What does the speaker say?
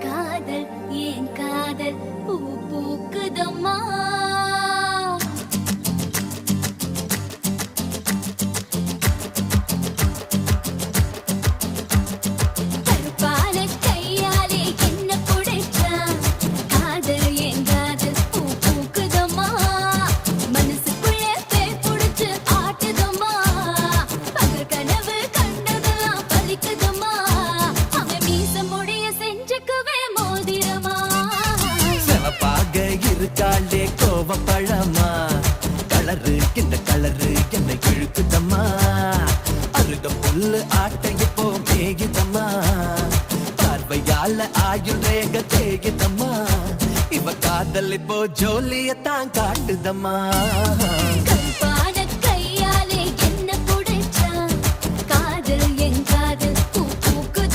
காதல் ஏன் காதல் பூ பூக்குதம்மா இருக்காளே கோவ பழமா கலரு இந்த கலரு என்னை இழுக்குதம்மா அருக புல்லு ஆட்டைய போ மேகிதம்மா பார்வையால ஆயுள் ரேக தேகிதம்மா இவ காதல் இப்போ ஜோலியத்தான் காட்டுதம்மா